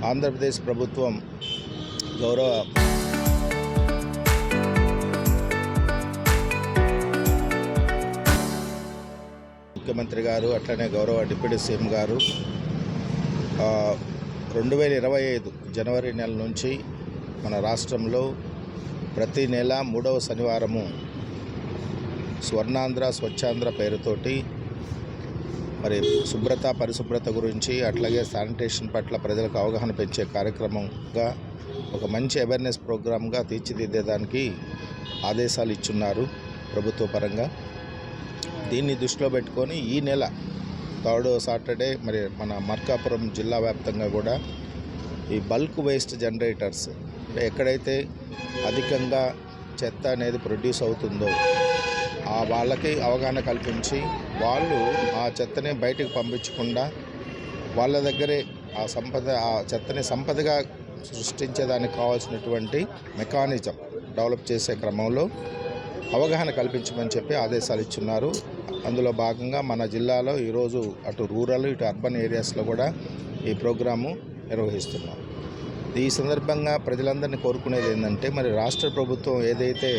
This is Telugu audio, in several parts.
ఆంధ్రప్రదేశ్ ప్రభుత్వం గౌరవ ముఖ్యమంత్రి గారు అట్లనే గౌరవ డిప్యూటీ సీఎం గారు 2025 జనవరి నెల నుంచి మన రాష్ట్రంలో ప్రతి నెల 3వ శనివారము స్వర్ణాంధ్ర స్వచ్ఛాంధ్ర పేరుతోటి మరి పరిశుభ్రత గురించి అట్లాగే శానిటేషన్ పట్ల ప్రజలకు అవగాహన పెంచే కార్యక్రమంగా ఒక మంచి అవేర్నెస్ ప్రోగ్రామ్గా తీర్చిదిద్దేదానికి ఆదేశాలు ఇచ్చున్నారు ప్రభుత్వ పరంగా. దీన్ని దృష్టిలో పెట్టుకొని ఈ నెల 3వ సాటర్డే మరి మన మార్కాపురం జిల్లా వ్యాప్తంగా కూడా ఈ బల్క్ వేస్ట్ జనరేటర్స్ ఎక్కడైతే అధికంగా చెత్త అనేది ప్రొడ్యూస్ అవుతుందో వాళ్ళకి అవగాహన కల్పించి వాళ్ళు ఆ చెత్తని బయటకు పంపించకుండా వాళ్ళ దగ్గరే ఆ చెత్తని సంపదగా సృష్టించేదానికి కావాల్సినటువంటి మెకానిజం డెవలప్ చేసే క్రమంలో అవగాహన కల్పించమని చెప్పి ఆదేశాలు ఇచ్చున్నారు. అందులో భాగంగా మన జిల్లాలో ఈరోజు అటు రూరల్ ఇటు అర్బన్ ఏరియాస్లో కూడా ఈ ప్రోగ్రాము నిర్వహిస్తున్నాం. ఈ సందర్భంగా ప్రజలందరినీ కోరుకునేది ఏంటంటే మరి రాష్ట్ర ప్రభుత్వం ఏదైతే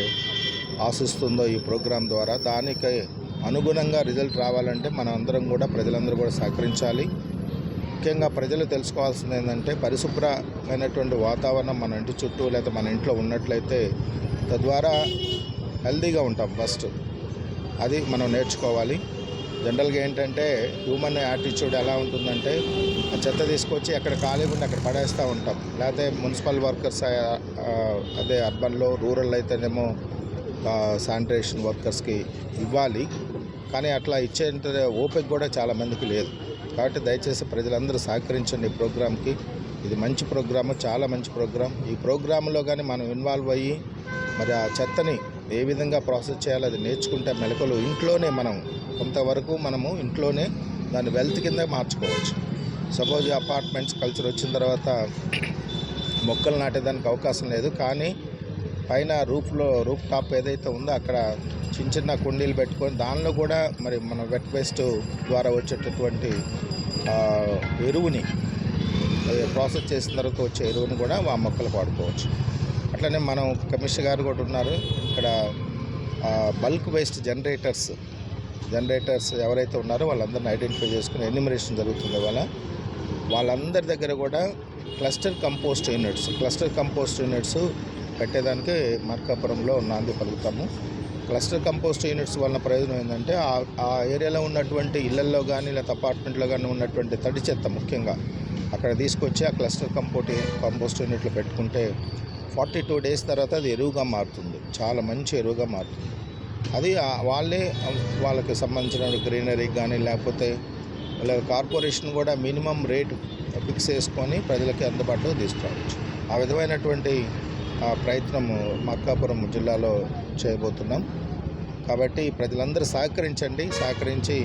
ఆశిస్తుందో ఈ ప్రోగ్రాం ద్వారా దానికి అనుగుణంగా రిజల్ట్ రావాలంటే మన అందరం కూడా ప్రజలందరూ కూడా సహకరించాలి. ముఖ్యంగా ప్రజలు తెలుసుకోవాల్సింది ఏంటంటే పరిశుభ్రమైనటువంటి వాతావరణం మన ఇంటి చుట్టూ లేదా మన ఇంట్లో ఉన్నట్లయితే తద్వారా హెల్తీగా ఉంటాం. ఫస్ట్ అది మనం నేర్చుకోవాలి. జనరల్గా ఏంటంటే హ్యూమన్ యాటిట్యూడ్ ఎలా ఉంటుందంటే చెత్త తీసుకొచ్చి ఎక్కడ ఖాళీగా ఉండి అక్కడ పడేస్తూ ఉంటాం. లేకపోతే మున్సిపల్ వర్కర్స్ అదే అర్బన్లో రూరల్ అయితేనేమో శానిటేషన్ వర్కర్స్కి ఇవ్వాలి, కానీ అట్లా ఇచ్చేంత ఓపిక కూడా చాలామందికి లేదు. కాబట్టి దయచేసి ప్రజలందరూ సహకరించండి ఈ ప్రోగ్రామ్కి. ఇది మంచి ప్రోగ్రాము, చాలా మంచి ప్రోగ్రాం. ఈ ప్రోగ్రాంలో కానీ మనం ఇన్వాల్వ్ అయ్యి మరి ఆ చెత్తని ఏ విధంగా ప్రాసెస్ చేయాలో అది నేర్చుకుంటే మెలకువలు ఇంట్లోనే మనం కొంతవరకు మనము ఇంట్లోనే దాన్ని వెల్త్ కింద మార్చుకోవచ్చు. సపోజ్ అపార్ట్మెంట్స్ కల్చర్ వచ్చిన తర్వాత మొక్కలు నాటేదానికి అవకాశం లేదు, కానీ పైన రూఫ్ టాప్ ఏదైతే ఉందో అక్కడ చిన్న చిన్న కుండీలు పెట్టుకొని దానిలో కూడా మరి మన వెట్ వేస్ట్ ద్వారా వచ్చేటటువంటి ఎరువుని ప్రాసెస్ చేసిన తర్వాత వచ్చే ఎరువుని కూడా ఆ మొక్కలు వాడుకోవచ్చు. అట్లనే మనం కమిషనర్ గారు కూడా ఉన్నారు ఇక్కడ. బల్క్ వేస్ట్ జనరేటర్స్ ఎవరైతే ఉన్నారో వాళ్ళందరినీ ఐడెంటిఫై చేసుకుని ఎన్యూమరేషన్ జరుగుతుంది. వాళ్ళందరి దగ్గర కూడా క్లస్టర్ కంపోస్ట్ యూనిట్స్ పెట్టేదానికి మార్కాపురంలో నాంది పలుకుతాము. క్లస్టర్ కంపోస్ట్ యూనిట్స్ వలన ప్రయోజనం ఏంటంటే ఆ ఏరియాలో ఉన్నటువంటి ఇళ్లల్లో కానీ లేదా అపార్ట్మెంట్లో కానీ ఉన్నటువంటి తడి చెత్త ముఖ్యంగా అక్కడ తీసుకొచ్చి ఆ క్లస్టర్ కంపోస్ట్ యూనిట్లు పెట్టుకుంటే 42 డేస్ తర్వాత అది ఎరువుగా మారుతుంది. చాలా మంచి ఎరువుగా మారుతుంది. అది వాళ్ళకి సంబంధించిన గ్రీనరీ కానీ లేకపోతే కార్పొరేషన్ కూడా మినిమం రేటు ఫిక్స్ చేసుకొని ప్రజలకి అందుబాటులో తీసుకురావచ్చు. ఆ విధమైనటువంటి ప్రయత్నము మార్కాపురం జిల్లాలో చేయబోతున్నాం. కాబట్టి ప్రజలందరూ సహకరించి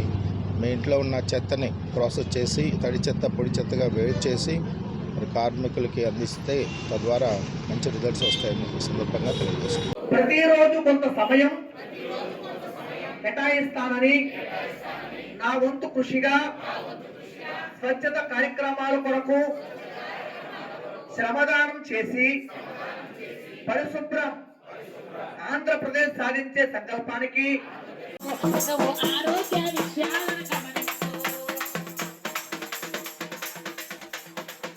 మీ ఇంట్లో ఉన్న చెత్తని ప్రాసెస్ చేసి తడి చెత్త పొడి చెత్తగా వేరు చేసి మరి కార్మికులకి అందిస్తే తద్వారా మంచి రిజల్ట్స్ వస్తాయని ఈ సందర్భంగా తెలియజేస్తున్నాం. ప్రతిరోజు కొంత సమయం కేటాయిస్తానని నా వంతు కృషిగా స్వచ్ఛత కార్యక్రమాల కొరకు శ్రమదానం చేసి పరిశుభ్రం ఆంధ్రప్రదేశ్ సాధించే సంకల్పానికి